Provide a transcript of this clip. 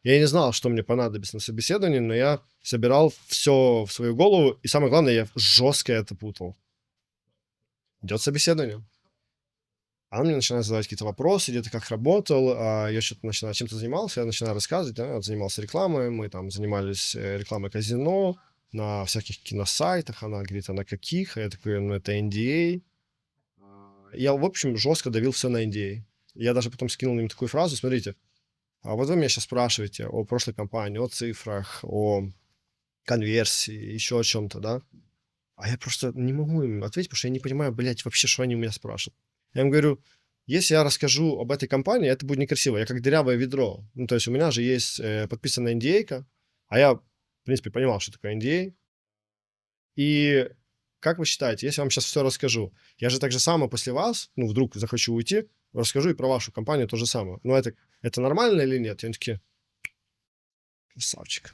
Я не знал, что мне понадобится на собеседовании, но я собирал все в свою голову, и самое главное, я жестко это путал. Идет собеседование, а он мне начинает задавать какие-то вопросы, где ты как работал, я что-то начинаю, чем ты занимался, я начинаю рассказывать, да, вот занимался рекламой, мы там занимались рекламой казино на всяких киносайтах, она говорит, а на каких? А я такой, ну это NDA. Я, в общем, жестко давил все на NDA. Я даже потом скинул им такую фразу, смотрите, а вот вы меня сейчас спрашиваете о прошлой компании, о цифрах, о конверсии, еще о чем-то, да? А я просто не могу им ответить, потому что я не понимаю, блядь, вообще, что они у меня спрашивают. Я им говорю, если я расскажу об этой компании, это будет некрасиво. Я как дырявое ведро. Ну, то есть у меня же есть подписанная NDA-ка, а я, в принципе, понимал, что такое NDA. И как вы считаете, если я вам сейчас все расскажу, я же так же само после вас, ну, вдруг захочу уйти, расскажу и про вашу компанию то же самое. Ну, это нормально или нет? И они такие, красавчик.